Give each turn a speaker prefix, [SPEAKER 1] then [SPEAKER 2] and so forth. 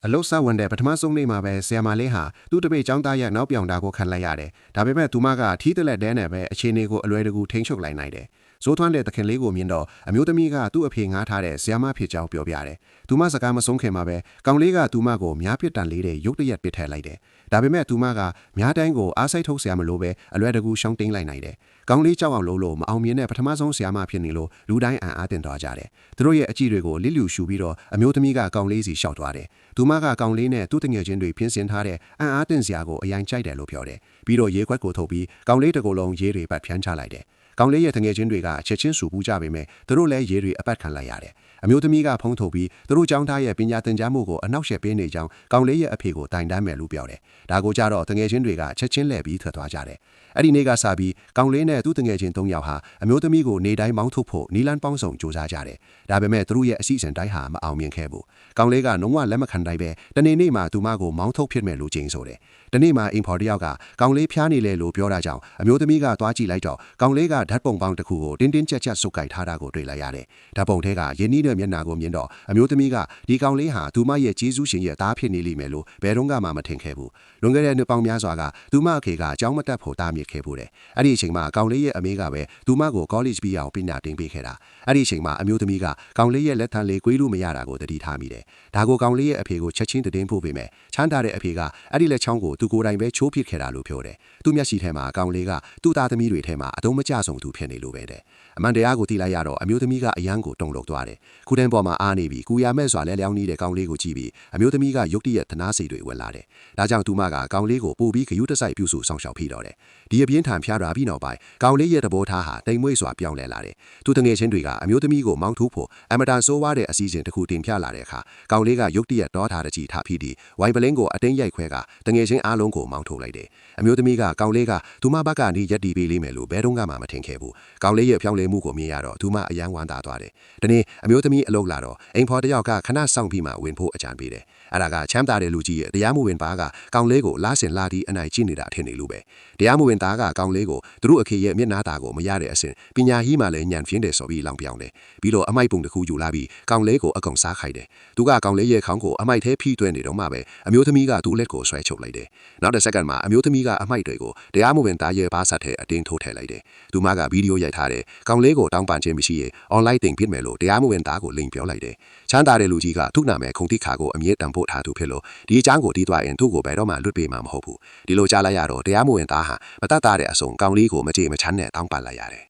[SPEAKER 1] အလုတ်စားဝန်တဲ့ပထမဆုံးနေ့မှာပဲဆီယမာလေးဟာသူ့တပည့်ចောင်းသားရဲ့နောက်ပြောင်တာကိုခံလိုက်ရတယ်။ဒါပေမဲ့သူမကထီးတက်လက်တဲနဲ့ပဲအခြေအနေကိုအလွယ်တကူထိန်းချုပ်လိုက်နိုင်တယ်။ဇိုးထွန်းတဲ့သခင်လေးကိုမြင်တော့အမျိုးသမီးကသူ့အဖေငားထားတဲ့ဆီယမဖြစ်ကြောင်းပြောပြတယ်။သူမစကားမဆုံးခင်မှာပဲကောင်လေးကသူမကိုများပြစ်တန်လေးတဲ့ရုတ်တရက်ပစ်ထည့်လိုက်တယ်။ဒါပေမဲ့သူမကများတိုင်းကိုအားစိတ်ထုတ်ဆရာမလို့ပဲအလွယ်တကူရှောင်းတိန်လိုက်နိုင်တယ်။ကောင်လေးကြောက်အောင်လို့မအောင်မြင်တဲ့ပထမဆုံးဆီယမဖြစ်နေလို့လူတိုင်းအံ့အားသင့်သွားကြတယ်။သူတို့ရဲ့အကြည့်တွေကိုလစ်လျူရှူပြီးတော့အမျိုးသမီးကကောင်လေးစီရှောက်သွားတယ်။သူမကကောင်လေးနဲ့သူ့တငယ်ချင်းတွေပြင်ဆင်ထားတဲ့အံ့အားသင့်စရာကိုအရင်ကြိုက်တယ်လို့ပြောတယ်။ပြီးတော့ရေခွက်ကိုထုတ်ပြီးကောင်လေးတစ်ကိုယ်လုံးရေတွေပတ်ဖြန်းချလိုက်တယ်။ကောင်လေးရဲ့တငယ်ချင်းတွေကချက်ချင်းဆူပူးကြပေမဲ့သူတို့လည်းရေတွေအပတ်ခံလိုက်ရတယ်။အမျိုးသမီးကဖုံးထုတ်ပြီးသူတို့ចောင်းသားရဲ့ပညာသင်ကြားမှုကိုအနောက်ရှက်ပေးနေကြောင်းကောင်လေးရဲ့အဖေကိုတိုင်တန်းမယ်လို့ပြောတယ်။ဒါကိုကြတော့တငယ်ချင်းတွေကချက်ချင်းလှည့်ပြီးထွက်သွားကြတယ်။အဲ့ဒီနေ့ကစပြီးကောင်လေးနဲ့သူ့တငယ်ချင်း၃ယောက်ဟာအမျိုးသမီးကိုနေတိုင်းမောင်းထုတ်ဖို့နီလန်ပေါင်းစုံကြိုးစားကြတယ်။ဒါပေမဲ့သူတို့ရဲ့အစီအစဉ်တိုင်းဟာမအောင်မြင်ခဲ့ဘူး။ကောင်လေးကလုံးဝလက်မခံနိုင်ပဲတနေ့နေ့မှာသူမကိုမောင်းထုတ်ဖြစ်မယ်လို့ကြိမ်ဆိုတယ်။တနေ့မှာအင်ဖော်တယောက်ကကောင်လေးဖျားနေလေလို့ပြောတာကြောင့်အမျိုးသမီးကသွားကြည့်လိုက်တော့ကောင်လေးကဓာတ်ပုံပေါင်းတစ်ခုကိုတင်းတင်းကြပ်ကြပ်စုပ်ကိုက်ထားတာကိုတွေ့လိုက်ရတယ်။ဓာတ်ပုံထဲကရင်းနှီးတဲ့မျက်နှာကိုမြင်တော့အမျိုးသမီးကဒီကောင်လေးဟာသူမရဲ့ကျေးဇူးရှင်ရဲ့သားဖြစ်နေလိမ့်မယ်လို့ဘယ်တော့မှမထင်ခဲ့ဘူး။လွန်ခဲ့တဲ့နှစ်ပေါင်းများစွာကသူမအခေကအကြောင်းမတက်ဖို့တားမြစ်ခဲ့ဘူးတဲ့။အဲ့ဒီအချိန်မှာကောင်လေးရဲ့အမေကပဲသူမကို college ပြီးအောင်ပညာသင်ပေးခဲ့တာ။အဲ့ဒီအချိန်မှာအမျိုးသမီးကကောင်လေးရဲ့လက်ထံလေးကွေးလို့မရတာကိုသတိထားမိတယ်။ဒါကိုကောင်လေးရဲ့အဖေကိုချက်ချင်းတင်ဖို့ပေမဲ့ချမ်းသာတဲ့အဖေကအဲ့ဒီလက်ချောင်းကိုသူကိုယ်တိုင်ပဲချိုးပစ်ခဲ့တာလို့ပြောတယ်။သူ့မျက်စိထဲမှာကောင်လေးကသူ့သားသမီးတွေထဲမှာအတုံးမကျဆုံးသူဖြစ်နေလို့ပဲတဲ့အမှန်တရားကိုသိလိုက်ရတော့အမျိုးသမီးကအယမ်းကိုတုန်လှုပ်သွားတယ်။ခုတန်းပေါ်မှာအားနေပြီးကူရမဲ့စွာလဲလျောင်းနေတဲ့ကောင်လေးကိုကြည့်ပြီးအမျိုးသမီးကရုတ်တရက်သနာစိတ်တွေဝင်လာတယ်။ဒါကြောင့်သူမကကောင်လေးကိုပို့ပြီးဂယုတစိုက်ပြုစုဆောင်ရှောက်ပြီးတော့တယ်။ဒီအပြင်းထန်ဖျားတာပြီးနောက်ပိုင်းကောင်လေးရဲ့သဘောထားဟာတိမ်မွေ့စွာပြောင်းလဲလာတယ်။သူတငယ်ချင်းတွေကအမျိုးသမီးကိုမောင်းထိုးဖို့အမတန်ဆိုးဝါးတဲ့အစည်းအဝေးတစ်ခုတင်ပြလာတဲ့အခါကောင်လေးကရုတ်တရက်တောထားတဲ့ကြည်ထားပြီးဒီဝိုင်ပလင်းကိုအတင်းရိုက်ခွဲကတငယ်ချင်းအားလုံးကိုမောင်းထိုးလိုက်တယ်။အမျိုးသမီးကကောင်လေးကသူမဘက်ကနေရက်တီပေးလိမ့်မယ်လို့ဘယ်တော့မှမထင်ခဲ့ဘူး။ကောင်လေးရဲ့ပြောင်းလဲမှုကိုမြင်ရတော့သူမအယမ်းဝမ်းသာသွားတယ်။ဒီနေ့အမျိုးသမီးအလုပ်လာတော့အိမ်ဖော်တယောက်ကခဏဆောင်ပြီးမှဝင်ဖို့အကြံပေးတယ်။အဲ့ဒါကချမ်းသာတဲ့လူကြီးရဲ့တရားမှုဝင်သားကကောင်လေးကိုလားစင်လာတီးအနိုင်ကျင့်နေတာထင်နေလို့ပဲ။တရားမှုဝင်သားကကောင်လေးကိုသူတို့အခေရဲ့မျက်နှာသားကိုမရတဲ့အစဉ်ပညာဟီးမှလည်းညံဖျင်းတယ်ဆိုပြီးလောင်ပြောင်းတယ်။ပြီးတော့အမိုက်ပုံတစ်ခုယူလာပြီးကောင်လေးကိုအကောင်စားခိုက်တယ်။သူကကောင်လေးရဲ့ခေါင်းကိုအမိုက်ထဲဖိသွင်းနေတော့မှပဲအမျိုးသမီးကသူ့လက်ကိုဆွဲချုပ်လိုက်တယ်။နောက်တစ်စက္ကန့်မှာအမျိုးသမီးကအမိုက်တွေကိုတရားမှုဝင်သားရဲ့ဘားဆက်ထဲအတင်းထိုးထည့်လိုက်တယ်။သူမကဗီဒီယိုရိုက်ထားတယ်။ကောင်လေးကိုတောင်းပန်ခြင်းမရှိရင် online တင်ပြမယ်လို့တရားမှုဝင်သားကိုလိန်ပြောလိုက်တယ်။ချမ်းသာတဲ့လူကြီးကသူ့နာမည်ခုံတိခါကိုအမြဲတမ်းပို့ထားသူဖြစ်လို့ဒီအကြောင်းကိုတီးသွားရင်သူ့ကိုဘယ်တော့မှလွတ်ပေးမှာမဟုတ်ဘူး။ဒီလိုကြားလိုက်ရတော့တရားမှုဝင်သားဟာမတတ်တာတဲ့အစုံကောင်လေးကိုမကြေမချမ်းနဲ့တောင်းပန်လိုက်ရတယ်